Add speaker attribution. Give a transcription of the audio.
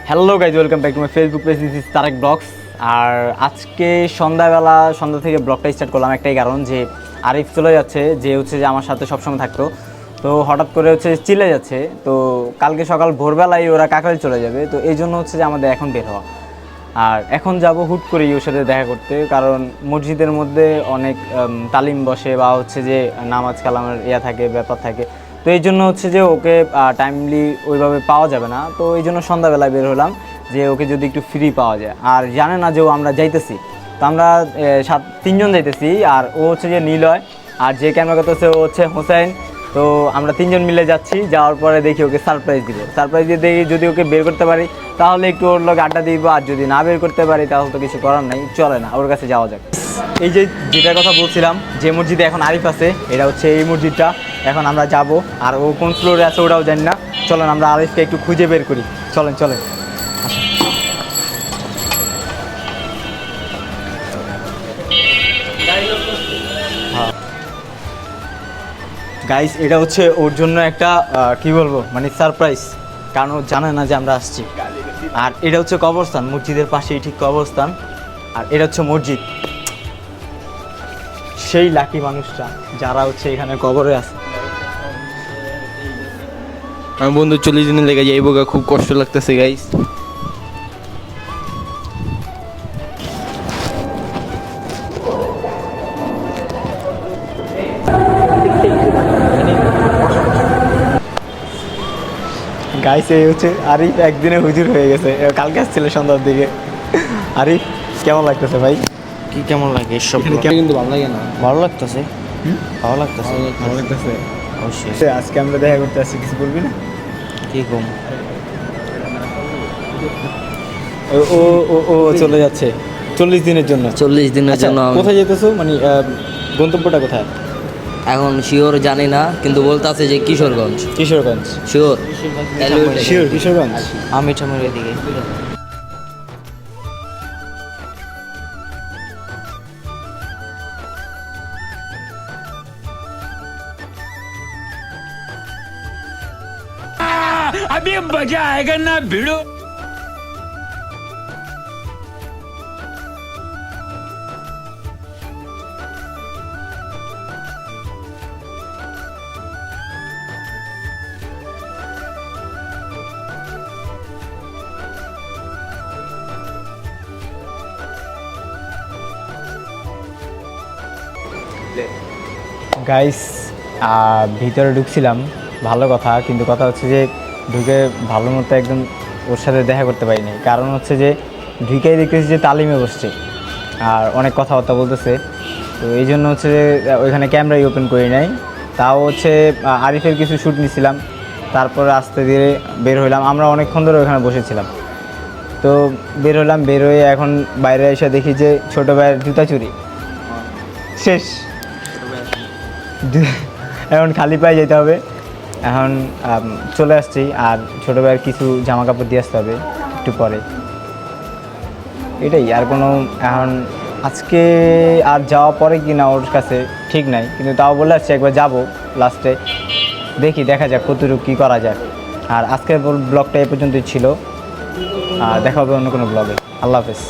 Speaker 1: Hello guys, welcome back to my Facebook page. This is Tarek blogs. আর আজকে সন্ধ্যা থেকে ব্লগটা স্টার্ট করলাম একটাই কারণ, যে আরিফ চলে যাচ্ছে, যে হচ্ছে যে আমার সাথে সবসময় থাকতো। তো হঠাৎ করে হচ্ছে চিলে যাচ্ছে। তো কালকে সকাল ভোরবেলায় ওরা কাকরাইল চলে যাবে। তো এই জন্য হচ্ছে যে আমাদের এখন বের হওয়া। আর এখন যাব হুট করেই ওর সাথে দেখা করতে, কারণ মসজিদের মধ্যে অনেক তালিম বসে বা হচ্ছে যে নামাজ কালামের থাকে, ব্যাপার থাকে। তো এই জন্য হচ্ছে যে ওকে টাইমলি ওইভাবে পাওয়া যাবে না। তো এই জন্য সন্ধ্যাবেলায় বের হলাম, যে ওকে যদি একটু ফ্রি পাওয়া যায়। আর জানে না যে ও আমরা যাইতেছি। তো আমরা তিনজন যাইতেছি, আর ও হচ্ছে যে নিলয়, আর যে ক্যামেরা করতেছে ও হচ্ছে হোসেন। তো আমরা তিনজন মিলে যাচ্ছি। যাওয়ার পরে দেখি ওকে সারপ্রাইজ দিব। সারপ্রাইজ দিয়ে দেখি যদি ওকে বের করতে পারি তাহলে একটু ওর লোক আড্ডা দিব, আর যদি না বের করতে পারি তাহলে তো কিছু করার নাই, চলে না, ওর কাছে যাওয়া যাক। এই যে যেটার কথা বলছিলাম, যে মসজিদে এখন আরিফ আছে, এটা হচ্ছে এই মসজিদটা। এখন আমরা যাব, আর ও কোন ফ্লোরে আছে ওটাও জানি না। চলেন আমরা আরিফকে একটু খুঁজে বের করি। চলেন চলেন। হ্যাঁ গাইস, এটা হচ্ছে ওর জন্য একটা কি বলবো, মানে সারপ্রাইজ। কারণ ও জানে না যে আমরা আসছি। আর এটা হচ্ছে কবরস্থান, মসজিদের পাশেই ঠিক কবরস্থান। আর এটা হচ্ছে মসজিদ। সেই লাকি মানুষটা যারা হচ্ছে এখানে কবরে আছে।
Speaker 2: আমার বন্ধু 40 দিনের লেগে যাইব, খুব কষ্ট লাগতেছে গাইস।
Speaker 1: গাইস, এই হচ্ছে আরিফ, একদিনে হুজুর হয়ে গেছে। কালকে আসছিল সন্ধ্যার দিকে। আরিফ, কেমন লাগতেছে ভাই?
Speaker 2: কি কেমন লাগে সব? কিন্তু ভালো লাগে না, ভালো লাগতেছে। ভালো লাগতেছে,
Speaker 1: ভালো লাগতেছে
Speaker 2: অবশ্যই।
Speaker 1: আজকে আমরা দেখা করতে আসছি, কিছু বলবি না?
Speaker 2: কি কম?
Speaker 1: ও ও ও ও চলে যাচ্ছে 40 দিনের জন্য।
Speaker 3: 40 দিনের
Speaker 1: আচ্ছা,
Speaker 3: জন্য
Speaker 1: কোথায় যেতেছো, মানে গন্তব্যটা কোথায়?
Speaker 3: এখন শিওর জানি না, কিন্তু বলতে আছে যে কিশোরগঞ্জ।
Speaker 1: কিশোরগঞ্জ।
Speaker 3: Sure
Speaker 1: sure Kishoreganj.
Speaker 3: আমি ঠামের এদিকে।
Speaker 4: अभी मजा आएगा ना भिड़ो।
Speaker 1: গাইস, ভিতরে ঢুকছিলাম, ভালো কথা, কিন্তু কথা হচ্ছে যে ঢুকে ভালো মতো একদম ওর সাথে দেখা করতে পারিনি। কারণ হচ্ছে যে ঢুকেই দেখতেছি যে তালিমে বসছে আর অনেক কথাবার্তা বলতেছে। তো এই জন্য হচ্ছে যে ওইখানে ক্যামেরাই ওপেন করি নাই। তাও হচ্ছে আরিফের কিছু শ্যুট নিছিলাম, তারপরে আস্তে ধীরে বের হইলাম। আমরা অনেকক্ষণ ধরে ওইখানে বসেছিলাম। তো বের হলাম, বের হয়ে এখন বাইরে এসে দেখি যে ছোটো ভাইয়ের জুতা চুরি শেষ। এখন খালি পায়ে যেতে হবে। এখন চলে আসছি, আর ছোটো ভাইয়ের কিছু জামা কাপড় দিয়ে আসতে হবে একটু পরে। এটাই, আর কোনো এখন আজকে আর যাওয়া পরে কি না ওর কাছে ঠিক নাই, কিন্তু তাও বলে আসছি একবার যাবো লাস্টে। দেখি, দেখা যাক কতটুকু কী করা যায়। আর আজকের ব্লগটা এ পর্যন্তই ছিল। দেখা হবে অন্য কোনো ব্লগে। আল্লাহ হাফেজ।